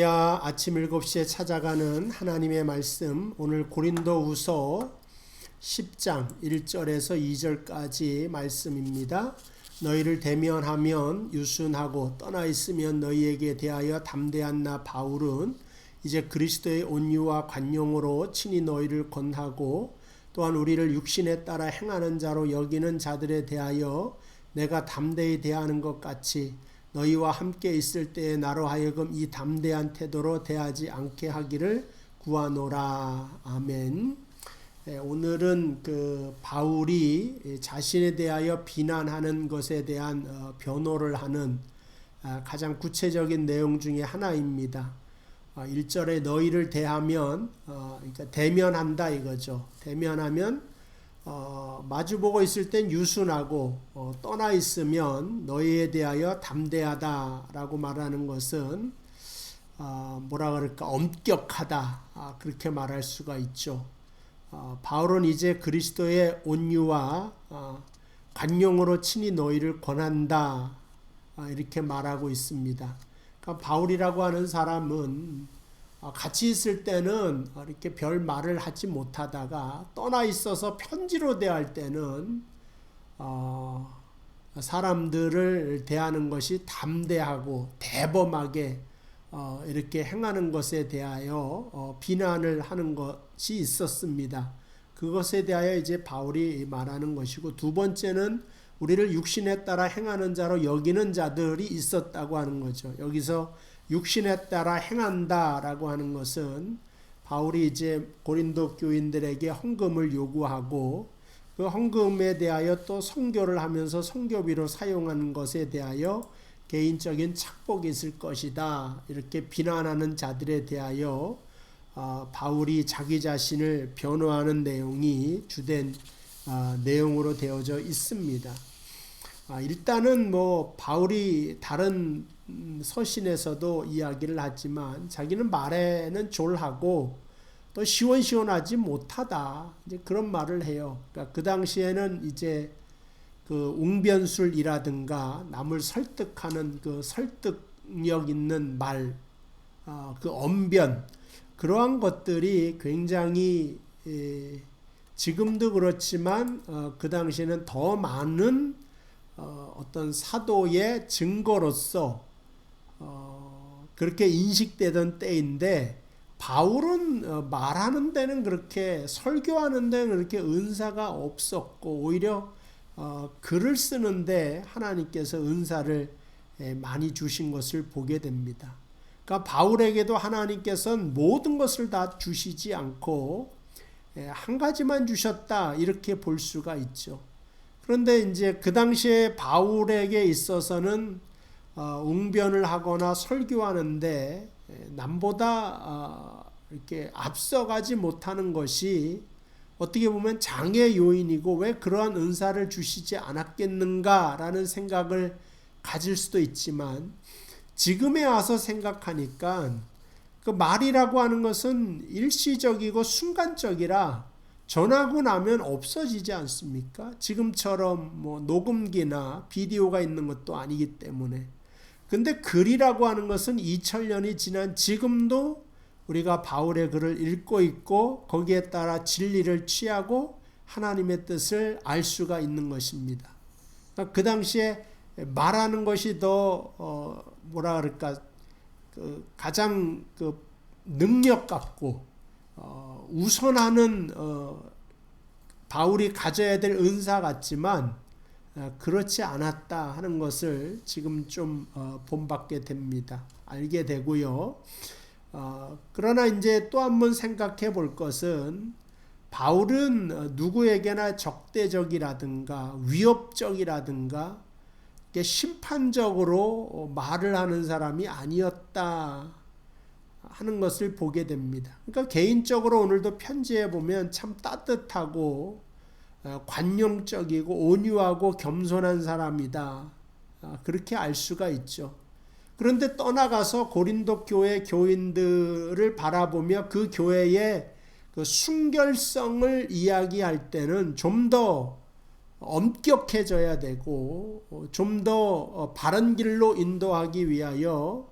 아침 7시에 찾아가는 하나님의 말씀, 오늘 고린도후서 10장 1절에서 2절까지 말씀입니다. 너희를 대면하면 유순하고 떠나 있으면 너희에게 대하여 담대한 나 바울은 이제 그리스도의 온유와 관용으로 친히 너희를 권하고 또한 우리를 육신에 따라 행하는 자로 여기는 자들에 대하여 내가 담대히 대하는 것 같이 너희와 함께 있을 때에 나로 하여금 이 담대한 태도로 대하지 않게 하기를 구하노라. 아멘. 오늘은 바울이 자신에 대하여 비난하는 것에 대한 변호를 하는 가장 구체적인 내용 중에 하나입니다. 1절에 너희를 대하면, 그러니까 대면한다 이거죠. 대면하면 마주보고 있을 땐 유순하고 떠나 있으면 너희에 대하여 담대하다라고 말하는 것은 뭐라 그럴까, 엄격하다, 그렇게 말할 수가 있죠. 바울은 이제 그리스도의 온유와 관용으로 친히 너희를 권한다, 이렇게 말하고 있습니다. 그러니까 바울이라고 하는 사람은 같이 있을 때는 이렇게 별 말을 하지 못하다가 떠나 있어서 편지로 대할 때는 사람들을 대하는 것이 담대하고 대범하게 이렇게 행하는 것에 대하여 비난을 하는 것이 있었습니다. 그것에 대하여 이제 바울이 말하는 것이고, 두 번째는 우리를 육신에 따라 행하는 자로 여기는 자들이 있었다고 하는 거죠. 여기서 육신에 따라 행한다라고 하는 것은 바울이 이제 고린도 교인들에게 헌금을 요구하고 그 헌금에 대하여 또 선교를 하면서 선교비로 사용하는 것에 대하여 개인적인 착복이 있을 것이다, 이렇게 비난하는 자들에 대하여 바울이 자기 자신을 변호하는 내용이 주된 내용으로 되어져 있습니다. 일단은 바울이 다른 서신에서도 이야기를 하지만 자기는 말에는 졸하고 또 시원시원하지 못하다, 이제 그런 말을 해요. 그러니까 그 당시에는 이제 그 웅변술이라든가 남을 설득하는 그 설득력 있는 말, 그 언변, 그러한 것들이 굉장히 지금도 그렇지만 그 당시에는 더 많은 어떤 사도의 증거로서 그렇게 인식되던 때인데, 바울은 말하는 데는 그렇게, 설교하는 데는 그렇게 은사가 없었고 오히려 글을 쓰는데 하나님께서 은사를 많이 주신 것을 보게 됩니다. 그러니까 바울에게도 하나님께서는 모든 것을 다 주시지 않고 한 가지만 주셨다, 이렇게 볼 수가 있죠. 그런데 이제 그 당시에 바울에게 있어서는 웅변을 하거나 설교하는데 남보다 이렇게 앞서가지 못하는 것이 어떻게 보면 장애 요인이고, 왜 그러한 은사를 주시지 않았겠는가라는 생각을 가질 수도 있지만, 지금에 와서 생각하니까 그 말이라고 하는 것은 일시적이고 순간적이라 전하고 나면 없어지지 않습니까? 지금처럼 녹음기나 비디오가 있는 것도 아니기 때문에. 근데 글이라고 하는 것은 2000년이 지난 지금도 우리가 바울의 글을 읽고 있고 거기에 따라 진리를 취하고 하나님의 뜻을 알 수가 있는 것입니다. 그러니까 그 당시에 말하는 것이 더 뭐라 그럴까, 가장 능력 같고 우선하는 바울이 가져야 될 은사 같지만 그렇지 않았다 하는 것을 지금 좀 본받게 됩니다. 알게 되고요. 그러나 이제 또 한 번 생각해 볼 것은, 바울은 누구에게나 적대적이라든가 위협적이라든가 심판적으로 말을 하는 사람이 아니었다 하는 것을 보게 됩니다. 그러니까 개인적으로 오늘도 편지에 보면 참 따뜻하고 관용적이고 온유하고 겸손한 사람이다, 그렇게 알 수가 있죠. 그런데 떠나가서 고린도 교회 교인들을 바라보며 그 교회의 그 순결성을 이야기할 때는 좀 더 엄격해져야 되고 좀 더 바른 길로 인도하기 위하여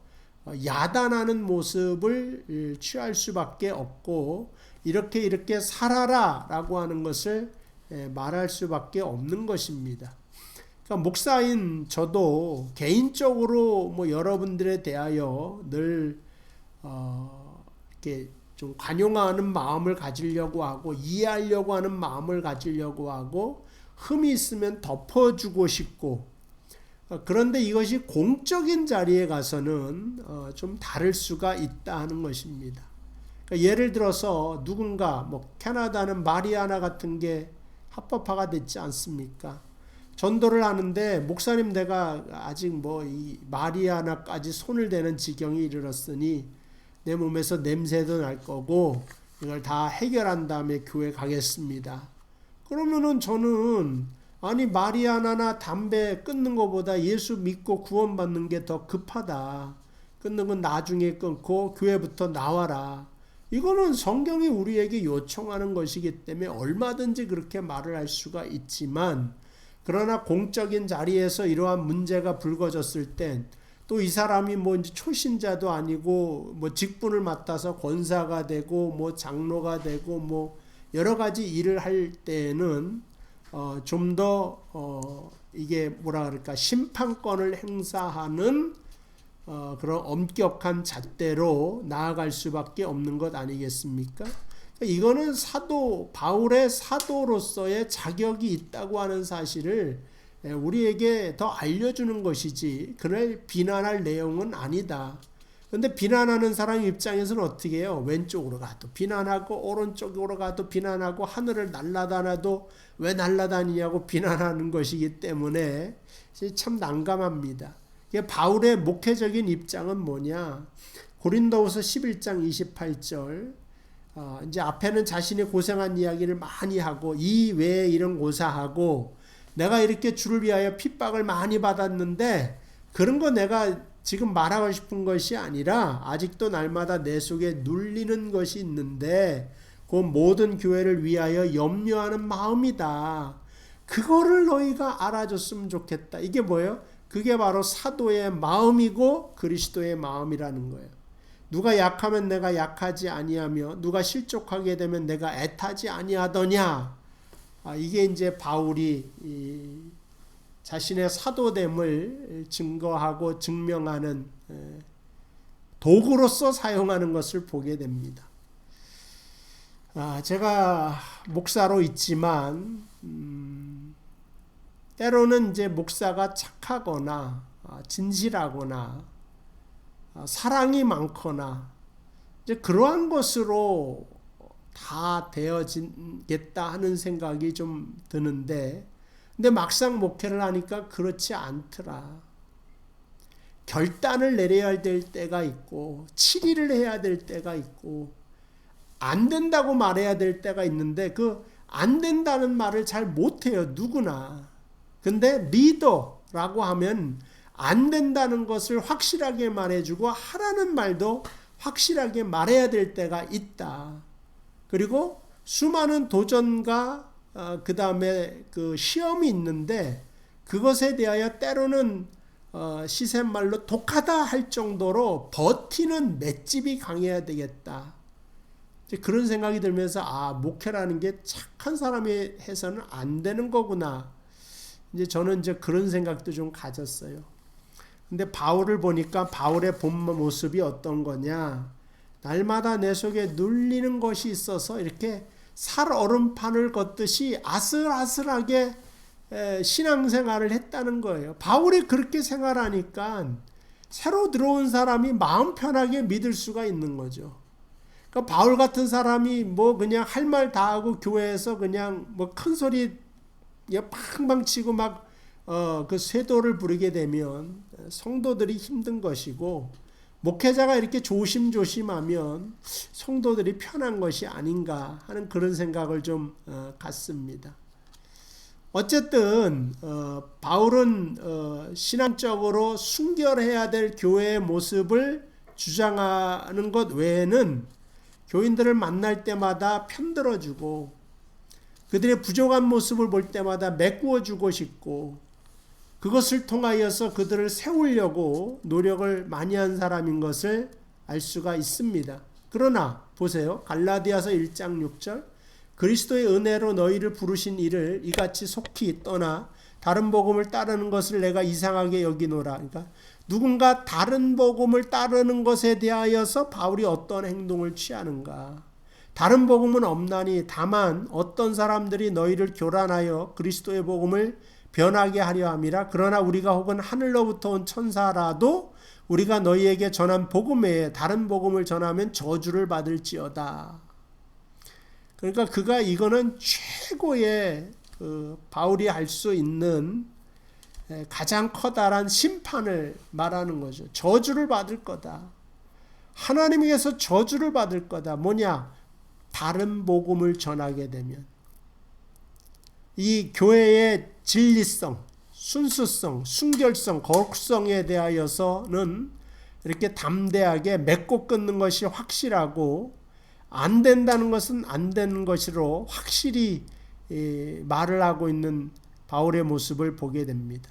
야단하는 모습을 취할 수밖에 없고 이렇게 살아라라고 하는 것을 말할 수밖에 없는 것입니다. 그러니까 목사인 저도 개인적으로 뭐 여러분들에 대하여 늘 이렇게 좀 관용하는 마음을 가지려고 하고 이해하려고 하는 마음을 가지려고 하고 흠이 있으면 덮어주고 싶고 그런데 이것이 공적인 자리에 가서는 좀 다를 수가 있다 하는 것입니다. 그러니까 예를 들어서 누군가 뭐 캐나다는 마리아나 같은 게 합법화가 됐지 않습니까? 전도를 하는데 목사님 내가 아직 뭐 이 마리아나까지 손을 대는 지경에 이르렀으니 내 몸에서 냄새도 날 거고 이걸 다 해결한 다음에 교회 가겠습니다. 그러면은 저는 아니 마리아나나 담배 끊는 것보다 예수 믿고 구원받는 게 더 급하다. 끊는 건 나중에 끊고 교회부터 나와라. 이거는 성경이 우리에게 요청하는 것이기 때문에 얼마든지 그렇게 말을 할 수가 있지만 그러나 공적인 자리에서 이러한 문제가 불거졌을 땐 또 이 사람이 뭐 이제 초신자도 아니고 뭐 직분을 맡아서 권사가 되고 뭐 장로가 되고 뭐 여러 가지 일을 할 때는 좀 더 이게 뭐라 그럴까 심판권을 행사하는 그런 엄격한 잣대로 나아갈 수밖에 없는 것 아니겠습니까? 이거는 사도 바울의 사도로서의 자격이 있다고 하는 사실을 우리에게 더 알려주는 것이지 그를 비난할 내용은 아니다. 그런데 비난하는 사람 입장에서는 어떻게 해요? 왼쪽으로 가도 비난하고 오른쪽으로 가도 비난하고 하늘을 날아다녀도 왜 날아다니냐고 비난하는 것이기 때문에 참 난감합니다. 바울의 목회적인 입장은 뭐냐? 고린도후서 11장 28절 이제 앞에는 자신이 고생한 이야기를 많이 하고 이 외에 이런 고사하고 내가 이렇게 주를 위하여 핍박을 많이 받았는데 그런 거 내가 지금 말하고 싶은 것이 아니라 아직도 날마다 내 속에 눌리는 것이 있는데 그 모든 교회를 위하여 염려하는 마음이다. 그거를 너희가 알아줬으면 좋겠다. 이게 뭐예요? 그게 바로 사도의 마음이고 그리스도의 마음이라는 거예요. 누가 약하면 내가 약하지 아니하며 누가 실족하게 되면 내가 애타지 아니하더냐. 이게 이제 바울이 자신의 사도됨을 증거하고 증명하는 도구로서 사용하는 것을 보게 됩니다. 제가 목사로 있지만 때로는 이제 목사가 착하거나 진실하거나 사랑이 많거나 이제 그러한 것으로 다 되어지겠다 하는 생각이 좀 드는데 근데 막상 목회를 하니까 그렇지 않더라. 결단을 내려야 될 때가 있고 치리를 해야 될 때가 있고 안 된다고 말해야 될 때가 있는데 그 안 된다는 말을 잘 못해요. 누구나. 근데 리더라고 하면 안 된다는 것을 확실하게 말해주고 하라는 말도 확실하게 말해야 될 때가 있다. 그리고 수많은 도전과 그 다음에 그 시험이 있는데 그것에 대하여 때로는 시샘말로 독하다 할 정도로 버티는 맷집이 강해야 되겠다. 그런 생각이 들면서 목회라는 게 착한 사람이 해서는 안 되는 거구나. 이제 저는 이제 그런 생각도 좀 가졌어요. 근데 바울을 보니까 바울의 본 모습이 어떤 거냐? 날마다 내 속에 눌리는 것이 있어서 이렇게 살얼음판을 걷듯이 아슬아슬하게 신앙생활을 했다는 거예요. 바울이 그렇게 생활하니까 새로 들어온 사람이 마음 편하게 믿을 수가 있는 거죠. 그러니까 바울 같은 사람이 뭐 그냥 할 말 다 하고 교회에서 그냥 뭐 큰 소리 팡팡 치고 막 그 쇄도를 부르게 되면 성도들이 힘든 것이고 목회자가 이렇게 조심조심하면 성도들이 편한 것이 아닌가 하는 그런 생각을 좀 갖습니다. 어쨌든 바울은 신앙적으로 순결해야 될 교회의 모습을 주장하는 것 외에는 교인들을 만날 때마다 편들어주고 그들의 부족한 모습을 볼 때마다 메꾸어주고 싶고 그것을 통하여서 그들을 세우려고 노력을 많이 한 사람인 것을 알 수가 있습니다. 그러나 보세요. 갈라디아서 1장 6절 그리스도의 은혜로 너희를 부르신 이를 이같이 속히 떠나 다른 복음을 따르는 것을 내가 이상하게 여기노라. 그러니까 누군가 다른 복음을 따르는 것에 대하여서 바울이 어떤 행동을 취하는가. 다른 복음은 없나니 다만 어떤 사람들이 너희를 교란하여 그리스도의 복음을 변하게 하려 함이라. 그러나 우리가 혹은 하늘로부터 온 천사라도 우리가 너희에게 전한 복음 외에 다른 복음을 전하면 저주를 받을지어다. 그러니까 그가 이거는 최고의 바울이 할 수 있는 가장 커다란 심판을 말하는 거죠. 저주를 받을 거다. 하나님에게서 저주를 받을 거다. 뭐냐? 다른 복음을 전하게 되면 이 교회의 진리성, 순수성, 순결성, 거룩성에 대하여서는 이렇게 담대하게 맺고 끊는 것이 확실하고 안 된다는 것은 안 되는 것으로 확실히 말을 하고 있는 바울의 모습을 보게 됩니다.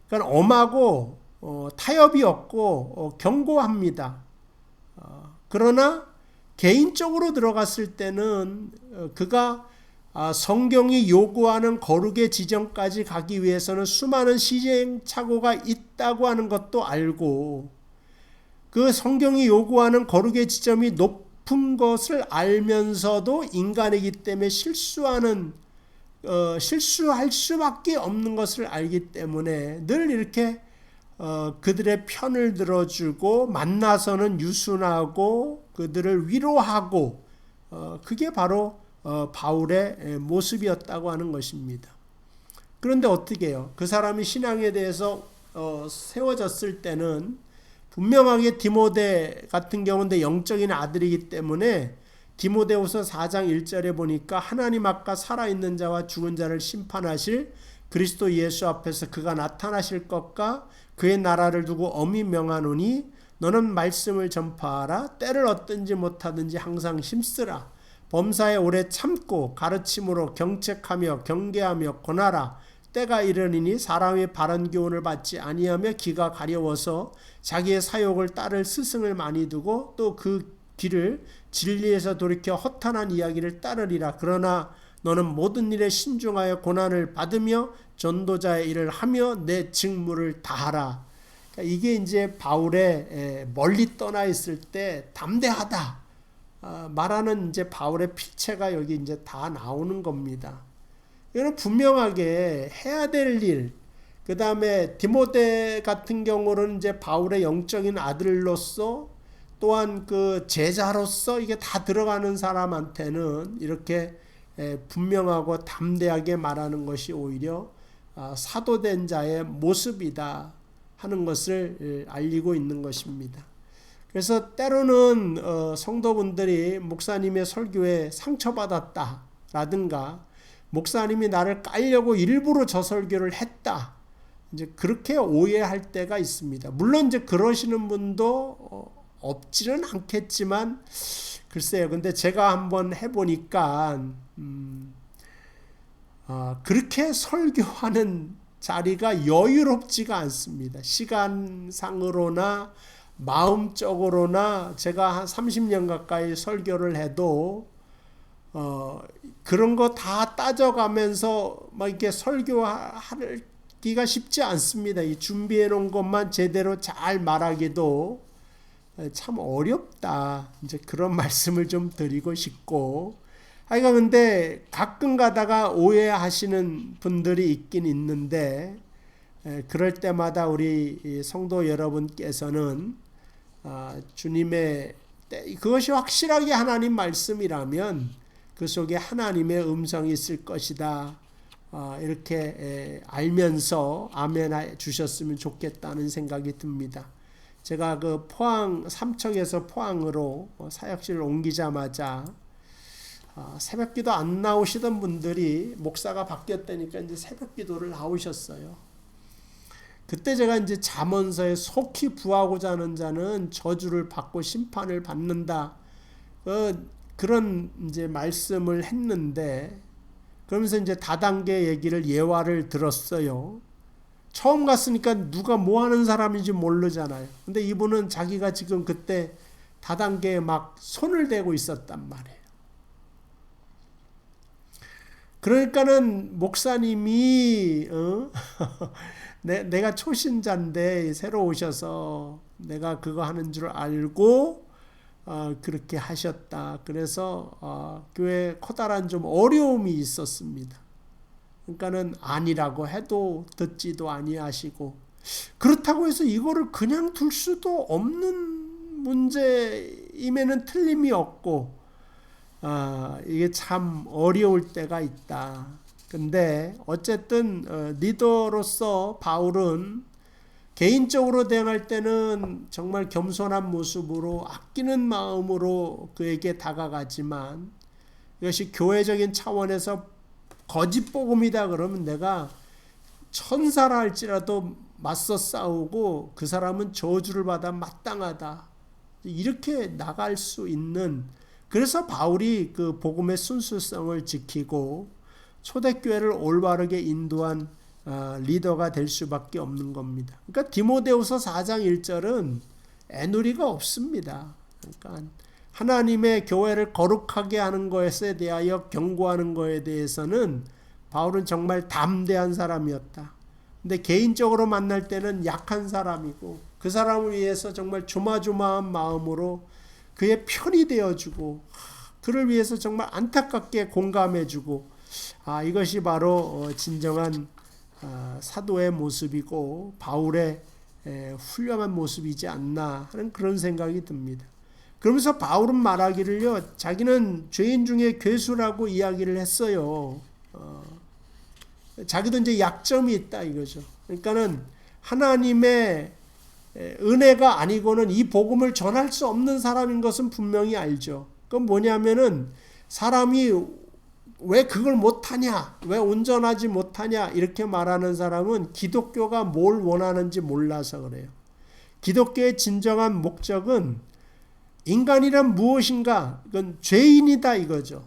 그러니까 엄하고 타협이 없고 견고합니다. 그러나 개인적으로 들어갔을 때는 그가 성경이 요구하는 거룩의 지점까지 가기 위해서는 수많은 시행착오가 있다고 하는 것도 알고 그 성경이 요구하는 거룩의 지점이 높은 것을 알면서도 인간이기 때문에 실수할 수밖에 없는 것을 알기 때문에 늘 이렇게 그들의 편을 들어주고 만나서는 유순하고 그들을 위로하고 그게 바로 바울의 모습이었다고 하는 것입니다. 그런데 어떻게 해요? 그 사람이 신앙에 대해서 세워졌을 때는 분명하게 디모데 같은 경우는 영적인 아들이기 때문에 디모데후서 4장 1절에 보니까 하나님 아까 살아있는 자와 죽은 자를 심판하실 그리스도 예수 앞에서 그가 나타나실 것과 그의 나라를 두고 엄히 명하노니 너는 말씀을 전파하라. 때를 얻든지 못하든지 항상 힘쓰라. 범사에 오래 참고 가르침으로 경책하며 경계하며 권하라. 때가 이르니니 사람의 바른 교훈을 받지 아니하며 귀가 가려워서 자기의 사욕을 따를 스승을 많이 두고 또 그 길을 진리에서 돌이켜 허탄한 이야기를 따르리라. 그러나 너는 모든 일에 신중하여 고난을 받으며 전도자의 일을 하며 내 직무를 다하라. 그러니까 이게 이제 바울의 멀리 떠나 있을 때 담대하다 말하는 이제 바울의 필체가 여기 이제 다 나오는 겁니다. 이거는 분명하게 해야 될 일, 그 다음에 디모데 같은 경우는 이제 바울의 영적인 아들로서 또한 그 제자로서 이게 다 들어가는 사람한테는 이렇게 분명하고 담대하게 말하는 것이 오히려 사도된 자의 모습이다 하는 것을 알리고 있는 것입니다. 그래서 때로는 성도분들이 목사님의 설교에 상처받았다 라든가 목사님이 나를 깔려고 일부러 저 설교를 했다 이제 그렇게 오해할 때가 있습니다. 물론 이제 그러시는 분도 없지는 않겠지만 글쎄요. 근데 제가 한번 해보니까 그렇게 설교하는 자리가 여유롭지가 않습니다. 시간상으로나 마음적으로나 제가 한 30년 가까이 설교를 해도 그런 거 다 따져가면서 막 이렇게 설교하기가 쉽지 않습니다. 이 준비해 놓은 것만 제대로 잘 말하기도 참 어렵다. 이제 그런 말씀을 좀 드리고 싶고. 하여간 근데 가끔 가다가 오해하시는 분들이 있긴 있는데 그럴 때마다 우리 성도 여러분께서는 주님의 그것이 확실하게 하나님 말씀이라면 그 속에 하나님의 음성이 있을 것이다. 이렇게 알면서 아멘 주셨으면 좋겠다는 생각이 듭니다. 제가 그 포항 삼척에서 포항으로 사역실을 옮기자마자 새벽기도 안 나오시던 분들이 목사가 바뀌었다니까 이제 새벽기도를 나오셨어요. 그때 제가 이제 잠언서에 속히 부하고자 하는 자는 저주를 받고 심판을 받는다. 그런 이제 말씀을 했는데 그러면서 이제 다단계 얘기를 예화를 들었어요. 처음 갔으니까 누가 뭐 하는 사람인지 모르잖아요. 근데 이분은 자기가 지금 그때 다단계에 막 손을 대고 있었단 말이에요. 그러니까는 목사님이 내가 초신자인데 새로 오셔서 내가 그거 하는 줄 알고 그렇게 하셨다. 그래서 교회에 커다란 좀 어려움이 있었습니다. 그러니까는 아니라고 해도 듣지도 아니하시고, 그렇다고 해서 이거를 그냥 둘 수도 없는 문제임에는 틀림이 없고, 이게 참 어려울 때가 있다. 근데 어쨌든 리더로서 바울은 개인적으로 대응할 때는 정말 겸손한 모습으로 아끼는 마음으로 그에게 다가가지만, 이것이 교회적인 차원에서 거짓 복음이다 그러면 내가 천사라 할지라도 맞서 싸우고 그 사람은 저주를 받아 마땅하다, 이렇게 나갈 수 있는, 그래서 바울이 그 복음의 순수성을 지키고 초대교회를 올바르게 인도한 리더가 될 수밖에 없는 겁니다. 그러니까 디모데후서 4장 1절은 애누리가 없습니다. 그러니까 하나님의 교회를 거룩하게 하는 것에 대하여 경고하는 것에 대해서는 바울은 정말 담대한 사람이었다. 근데 개인적으로 만날 때는 약한 사람이고, 그 사람을 위해서 정말 조마조마한 마음으로 그의 편이 되어주고, 그를 위해서 정말 안타깝게 공감해주고, 이것이 바로 진정한 사도의 모습이고 바울의 훌륭한 모습이지 않나 하는 그런 생각이 듭니다. 그러면서 바울은 말하기를요, 자기는 죄인 중에 괴수라고 이야기를 했어요. 자기도 이제 약점이 있다 이거죠. 그러니까는 하나님의 은혜가 아니고는 이 복음을 전할 수 없는 사람인 것은 분명히 알죠. 그건 뭐냐면은 사람이 왜 그걸 못하냐, 왜 온전하지 못하냐 이렇게 말하는 사람은 기독교가 뭘 원하는지 몰라서 그래요. 기독교의 진정한 목적은 인간이란 무엇인가, 그건 죄인이다 이거죠.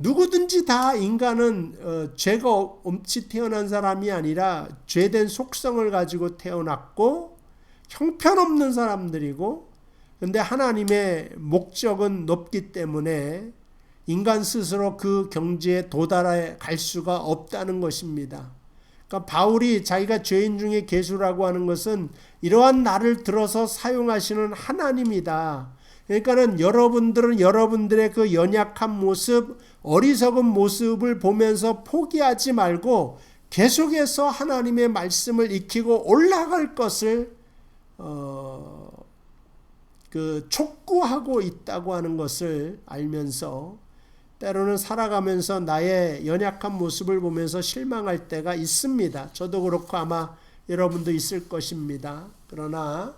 누구든지 다 인간은 죄가 없이 태어난 사람이 아니라 죄된 속성을 가지고 태어났고 형편없는 사람들이고, 근데 하나님의 목적은 높기 때문에 인간 스스로 그 경지에 도달해 갈 수가 없다는 것입니다. 그러니까 바울이 자기가 죄인 중에 괴수라고 하는 것은 이러한 나를 들어서 사용하시는 하나님이다. 그러니까는 여러분들은 여러분들의 그 연약한 모습, 어리석은 모습을 보면서 포기하지 말고 계속해서 하나님의 말씀을 익히고 올라갈 것을 촉구하고 있다고 하는 것을 알면서, 때로는 살아가면서 나의 연약한 모습을 보면서 실망할 때가 있습니다. 저도 그렇고 아마 여러분도 있을 것입니다. 그러나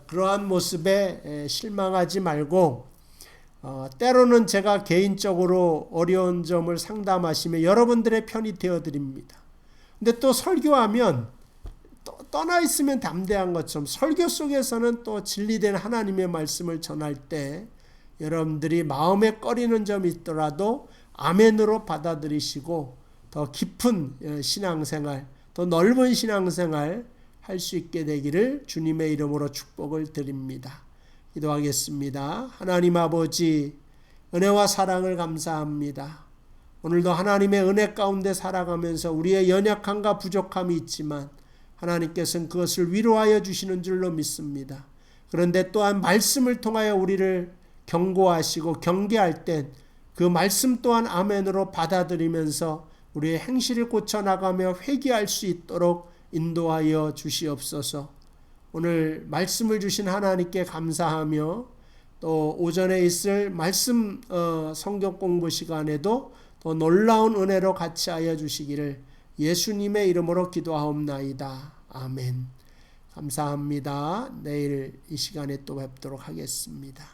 그러한 모습에 실망하지 말고, 때로는 제가 개인적으로 어려운 점을 상담하시며 여러분들의 편이 되어드립니다. 근데 또 설교하면 떠나 있으면 담대한 것처럼 설교 속에서는 또 진리된 하나님의 말씀을 전할 때 여러분들이 마음에 꺼리는 점이 있더라도 아멘으로 받아들이시고 더 깊은 신앙생활, 더 넓은 신앙생활 할 수 있게 되기를 주님의 이름으로 축복을 드립니다. 기도하겠습니다. 하나님 아버지, 은혜와 사랑을 감사합니다. 오늘도 하나님의 은혜 가운데 살아가면서 우리의 연약함과 부족함이 있지만 하나님께서는 그것을 위로하여 주시는 줄로 믿습니다. 그런데 또한 말씀을 통하여 우리를 경고하시고 경계할 땐 그 말씀 또한 아멘으로 받아들이면서 우리의 행실을 고쳐나가며 회개할 수 있도록 인도하여 주시옵소서. 오늘 말씀을 주신 하나님께 감사하며 또 오전에 있을 말씀 성경 공부 시간에도 더 놀라운 은혜로 같이 하여 주시기를 예수님의 이름으로 기도하옵나이다. 아멘. 감사합니다. 내일 이 시간에 또 뵙도록 하겠습니다.